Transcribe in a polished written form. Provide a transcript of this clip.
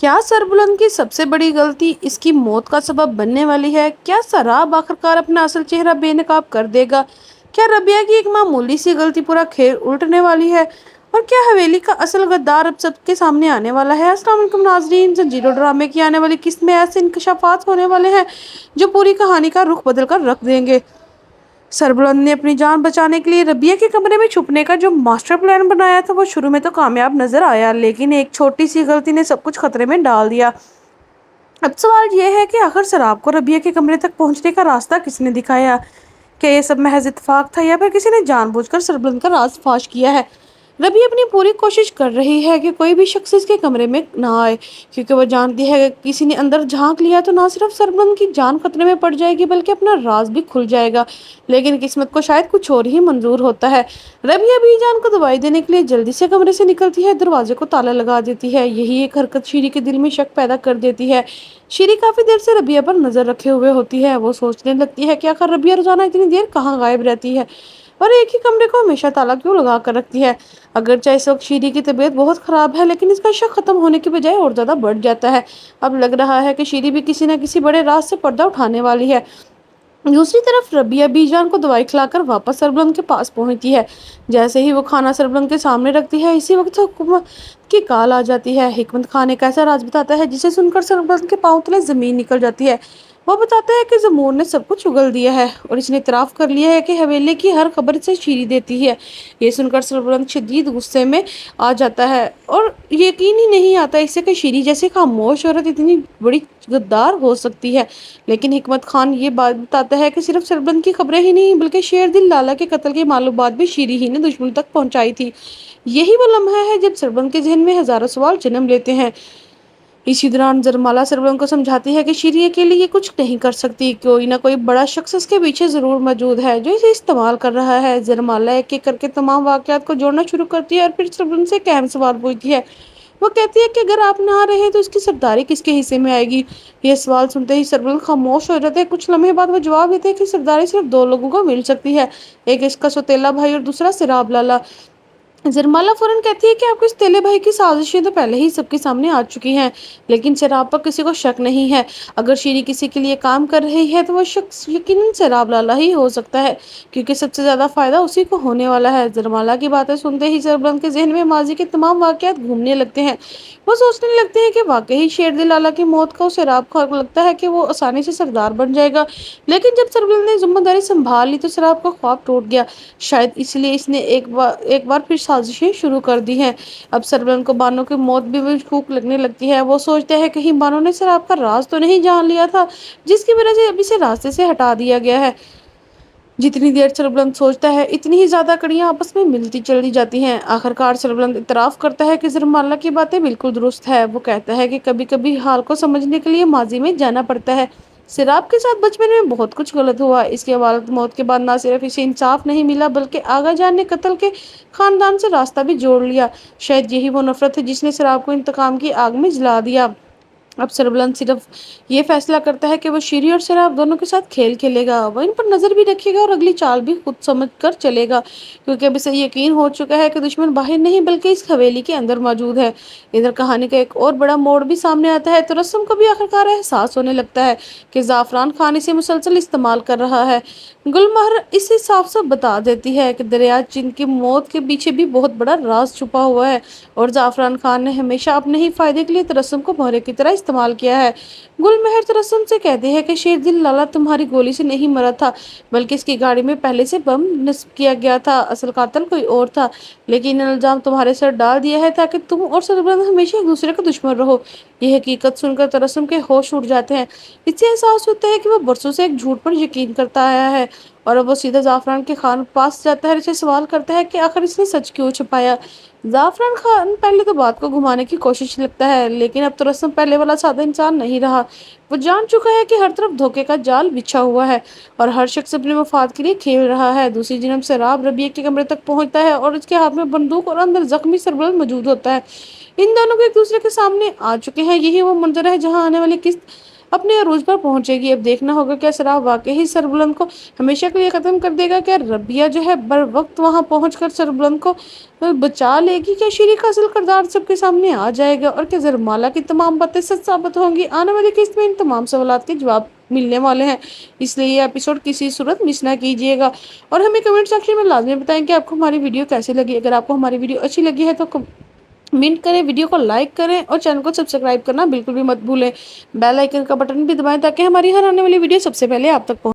کیا سربلند کی سب سے بڑی غلطی اس کی موت کا سبب بننے والی ہے؟ کیا سراب آخرکار اپنا اصل چہرہ بے نقاب کر دے گا؟ کیا ربیہ کی ایک معمولی سی غلطی پورا کھیل الٹنے والی ہے؟ اور کیا حویلی کا اصل غدار اب سب کے سامنے آنے والا ہے؟ السلام علیکم ناظرین، زنجیرو ڈرامے کی آنے والی قسط میں ایسے انکشافات ہونے والے ہیں جو پوری کہانی کا رخ بدل کر رکھ دیں گے۔ سربلند نے اپنی جان بچانے کے لیے ربیہ کے کمرے میں چھپنے کا جو ماسٹر پلان بنایا تھا وہ شروع میں تو کامیاب نظر آیا، لیکن ایک چھوٹی سی غلطی نے سب کچھ خطرے میں ڈال دیا۔ اب سوال یہ ہے کہ آخر سراب کو ربیہ کے کمرے تک پہنچنے کا راستہ کس نے دکھایا؟ کیا یہ سب محض اتفاق تھا یا پھر کسی نے جان بوجھ کر سربلند کا راز فاش کیا ہے؟ ربیہ اپنی پوری کوشش کر رہی ہے کہ کوئی بھی شخص اس کے کمرے میں نہ آئے، کیونکہ وہ جانتی ہے کہ کسی نے اندر جھانک لیا تو نہ صرف سربلند کی جان خطرے میں پڑ جائے گی بلکہ اپنا راز بھی کھل جائے گا۔ لیکن قسمت کو شاید کچھ اور ہی منظور ہوتا ہے۔ ربیہ بھی جان کو دوائی دینے کے لیے جلدی سے کمرے سے نکلتی ہے، دروازے کو تالا لگا دیتی ہے۔ یہی ایک حرکت شیری کے دل میں شک پیدا کر دیتی ہے۔ شیری کافی دیر سے ربیہ پر نظر رکھے ہوئے ہوتی ہے۔ وہ سوچنے لگتی ہے کہ آخر ربیہ روزانہ اتنی دیر کہاں غائب رہتی ہے اور ایک ہی کمرے کو ہمیشہ تالا کیوں لگا کر رکھتی ہے۔ اگرچہ اس وقت شیری کی طبیعت بہت خراب ہے، لیکن اس کا شک ختم ہونے کی بجائے اور زیادہ بڑھ جاتا ہے۔ اب لگ رہا ہے کہ شیری بھی کسی نہ کسی بڑے راز سے پردہ اٹھانے والی ہے۔ دوسری طرف ربیہ بی جان کو دوائی کھلا کر واپس سربلند کے پاس پہنچتی ہے۔ جیسے ہی وہ کھانا سربلند کے سامنے رکھتی ہے، اسی وقت حکومت کی کال آ جاتی ہے۔ حکمت خان ایک ایسا راز بتاتا ہے جسے سن کر سربلند کے پاؤں تلے زمین نکل جاتی ہے۔ وہ بتاتا ہے کہ زمور نے سب کچھ اگل دیا ہے اور اس نے اعتراف کر لیا ہے کہ حویلی کی ہر خبر سے شیری دیتی ہے۔ یہ سن کر سربلند شدید غصے میں آ جاتا ہے اور یقین ہی نہیں آتا اسے کہ شیری جیسی خاموش عورت اتنی بڑی غدار ہو سکتی ہے۔ لیکن حکمت خان یہ بات بتاتا ہے کہ صرف سربلند کی خبریں ہی نہیں بلکہ شیر دل لالا کے قتل کی معلومات بھی شیری ہی نے دشمن تک پہنچائی تھی۔ یہی وہ لمحہ ہے جب سربلند کے ذہن میں ہزاروں سوال جنم لیتے ہیں۔ اسی دوران زرمالا سربلند کو سمجھاتی ہے کہ شیری اکیلے یہ کچھ نہیں کر سکتی، کوئی نہ کوئی بڑا شخص اس کے پیچھے ضرور موجود ہے جو اسے استعمال کر رہا ہے۔ زرمالا ایک ایک کر کے تمام واقعات کو جوڑنا شروع کرتی ہے اور پھر سربلند سے ایک اہم سوال پوچھتی ہے۔ وہ کہتی ہے کہ اگر آپ نہ رہے تو اس کی سرداری کس کے حصے میں آئے گی؟ یہ سوال سنتے ہی سربلند خاموش ہو جاتے ہیں۔ کچھ لمحے بعد وہ جواب دیتے ہیں کہ سرداری صرف دو لوگوں کو مل سکتی ہے، ایک اس کا سوتیلا بھائی اور دوسرا سراب لالا۔ زرمالا فوراً کہتی ہے کہ آپ کے اس تیلے بھائی کی سازشیں تو پہلے ہی سب کے سامنے آ چکی ہیں، لیکن سراب پر کسی کو شک نہیں ہے۔ اگر شیری کسی کے لیے کام کر رہی ہے تو وہ شخص یقیناً سراب لالا ہی ہو سکتا ہے، کیونکہ سب سے زیادہ فائدہ اسی کو ہونے والا ہے۔ زرمالا کی باتیں سنتے ہی سربلند کے ذہن میں ماضی کے تمام واقعات گھومنے لگتے ہیں۔ وہ سوچنے لگتے ہیں کہ واقعی شیر دل لالا کی موت کا سراب کو لگتا ہے کہ وہ آسانی سے سردار بن جائے گا، لیکن جب سربلند نے ذمہ داری سنبھال لی تو سراب کا خواب ٹوٹ گیا۔ شاید اس لیے اس نے ایک بار پھر سازشیں شروع کر دی ہیں۔ اب سربلند کو بانو کی موت بھی مشکوک لگنے لگتی ہے۔ وہ سوچتے ہیں کہیں بانو نے سراب کا راز تو نہیں جان لیا تھا جس کی وجہ سے اب اسے راستے سے ہٹا دیا گیا ہے۔ جتنی دیر سربلند سوچتا ہے اتنی ہی زیادہ کڑیاں آپس میں ملتی چلی جاتی ہیں۔ آخرکار سربلند اعتراف کرتا ہے کہ زرمالا کی باتیں بالکل درست ہے۔ وہ کہتا ہے کہ کبھی کبھی حال کو سمجھنے کے لیے ماضی میں جانا پڑتا ہے۔ سراب کے ساتھ بچپن میں بہت کچھ غلط ہوا۔ اس کے والد موت کے بعد نہ صرف اسے انصاف نہیں ملا بلکہ آغا جان نے قتل کے خاندان سے راستہ بھی جوڑ لیا۔ شاید یہی وہ نفرت ہے جس نے سراب کو انتقام کی آگ میں جلا دیا۔ اب سربلند صرف یہ فیصلہ کرتا ہے کہ وہ شیری اور سراب دونوں کے ساتھ کھیل کھیلے گا۔ وہ ان پر نظر بھی رکھے گا اور اگلی چال بھی خود سمجھ کر چلے گا، کیونکہ اب اسے یقین ہو چکا ہے کہ دشمن باہر نہیں بلکہ اس حویلی کے اندر موجود ہے۔ ادھر کہانی کا ایک اور بڑا موڑ بھی سامنے آتا ہے تو رسم کو بھی آخرکار احساس ہونے لگتا ہے کہ زعفران خان اسے مسلسل استعمال کر رہا ہے۔ گل مہر اسے صاف صاف بتا دیتی ہے کہ دریا چند کی موت کے پیچھے بھی بہت بڑا راز چھپا ہوا ہے اور زعفران خان نے ہمیشہ اپنے ہی فائدے کے لیے ترسم کو مہرے کی طرح استعمال کیا ہے۔ گل مہر ترسم سے کہتے ہیں کہ شیر دل لالا تمہاری گولی سے نہیں مرا تھا بلکہ اس کی گاڑی میں پہلے سے بم نصب کیا گیا تھا، اصل قاتل کوئی اور تھا، لیکن الزام تمہارے سر ڈال دیا ہے تاکہ تم اور سربلند ہمیشہ ایک دوسرے کا دشمن رہو۔ یہ حقیقت سن کر ترسم کے ہوش اڑ جاتے ہیں۔ اس سے احساس ہوتا ہے کہ وہ برسوں سے ایک جھوٹ پر یقین کرتا آیا ہے اور اب وہ سیدھا زعفران کے خان پاس جاتا ہے اور اسے سوال کرتا ہے کہ آخر اس نے سچ کیوں چھپایا۔ زعفران خان پہلے تو بات کو گھمانے کی کوشش لگتا ہے، لیکن اب تو رسم پہلے والا سادہ انسان نہیں رہا۔ وہ جان چکا ہے کہ ہر طرف دھوکے کا جال بچھا ہوا ہے اور ہر شخص اپنے مفاد کے لیے کھیل رہا ہے۔ دوسری جانب سراب ربیہ کے کمرے تک پہنچتا ہے اور اس کے ہاتھ میں بندوق اور اندر زخمی سربلند موجود ہوتا ہے۔ ان دونوں کو ایک دوسرے کے سامنے آ چکے ہیں۔ یہی وہ منظر ہے جہاں آنے والی قسط اپنے عروج پر پہنچے گی۔ اب دیکھنا ہوگا کیا سرا واقعی سربلند کو ہمیشہ کے لیے ختم کر دے گا؟ کیا ربیہ جو ہے بر وقت وہاں پہنچ کر سربلند کو بچا لے گی؟ کیا شیری کا اصل کردار سب کے سامنے آ جائے گا؟ اور کیا زرمالا کی تمام باتیں سچ ثابت ہوں گی؟ آنے والی قسط میں ان تمام سوالات کے جواب ملنے والے ہیں، اس لیے یہ ایپیسوڈ کسی صورت مس نہ کیجیے گا۔ اور ہمیں کمنٹ سیکشن میں لازمی بتائیں کہ آپ کو ہماری ویڈیو کیسی لگی۔ اگر آپ کو ہماری ویڈیو اچھی لگی ہے تو کمنٹ کریں، ویڈیو کو لائک کریں اور چینل کو سبسکرائب کرنا بالکل بھی مت بھولیں۔ بیل آئیکن کا بٹن بھی دبائیں تاکہ ہماری ہر آنے والی ویڈیو سب سے پہلے آپ تک پہنچے۔